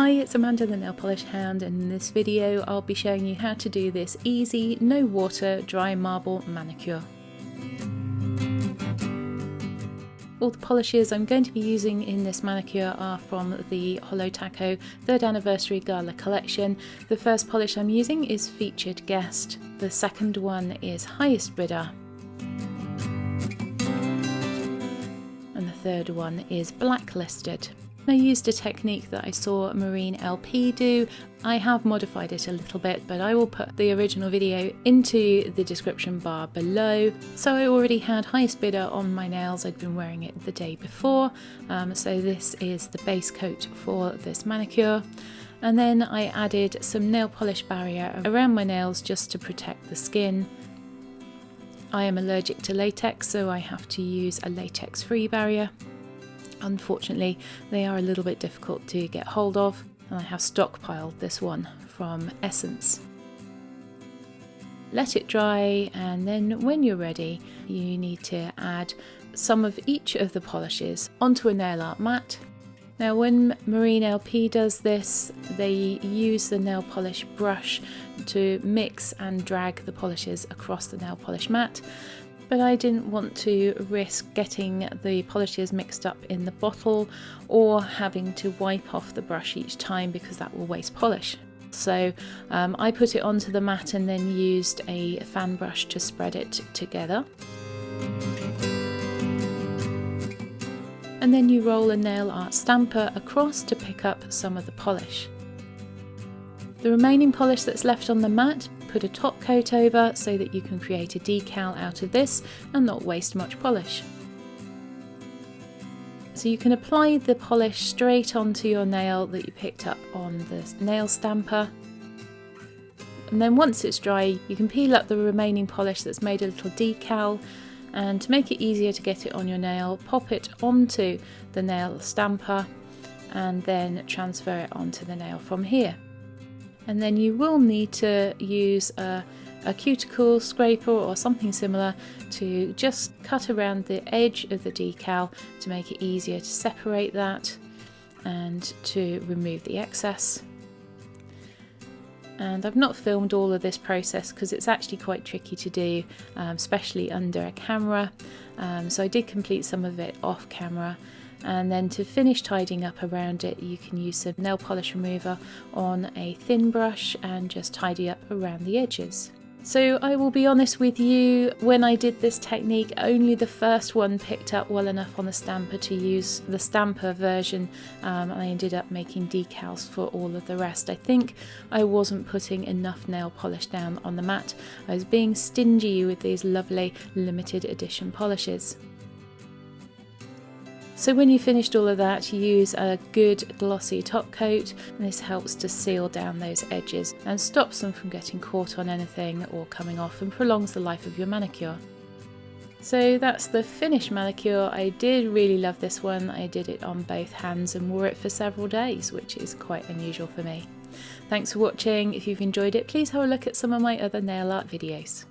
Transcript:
Hi, it's Amanda the Nail Polish Hound, and in this video I'll be showing you how to do this easy, no water, dry marble manicure. All the polishes I'm going to be using in this manicure are from the Holo Taco 3rd Anniversary Gala collection. The first polish I'm using is Featured Guest, the second one is Highest Bidder, and the third one is Blacklisted. I used a technique that I saw Marine LP do. I have modified it a little bit, but I will put the original video into the description bar below. So I already had Highest Bidder on my nails. I'd been wearing it the day before. So this is the base coat for this manicure. And then I added some nail polish barrier around my nails just to protect the skin. I am allergic to latex, so I have to use a latex-free barrier. Unfortunately, they are a little bit difficult to get hold of, and I have stockpiled this one from Essence. Let it dry, and then when you're ready, you need to add some of each of the polishes onto a nail art mat. Now, when Marine LP does this, they use the nail polish brush to mix and drag the polishes across the nail polish mat. But I didn't want to risk getting the polishes mixed up in the bottle or having to wipe off the brush each time, because that will waste polish. So I put it onto the mat and then used a fan brush to spread it together. And then you roll a nail art stamper across to pick up some of the polish. The remaining polish that's left on the mat, put a top coat over so that you can create a decal out of this and not waste much polish. So you can apply the polish straight onto your nail that you picked up on the nail stamper. And then once it's dry, you can peel up the remaining polish that's made a little decal, and to make it easier to get it on your nail, pop it onto the nail stamper and then transfer it onto the nail from here. And then you will need to use a cuticle scraper or something similar to just cut around the edge of the decal to make it easier to separate that and to remove the excess. And I've not filmed all of this process because it's actually quite tricky to do, especially under a camera. So I did complete some of it off camera. And then to finish tidying up around it, you can use some nail polish remover on a thin brush and just tidy up around the edges. So I will be honest with you, when I did this technique, only the first one picked up well enough on the stamper to use the stamper version. I ended up making decals for all of the rest. I think I wasn't putting enough nail polish down on the mat. I was being stingy with these lovely limited edition polishes. So when you finished all of that, use a good glossy top coat, and this helps to seal down those edges and stops them from getting caught on anything or coming off, and prolongs the life of your manicure. So that's the finished manicure. I did really love this one. I did it on both hands and wore it for several days, which is quite unusual for me. Thanks for watching. If you've enjoyed it, please have a look at some of my other nail art videos.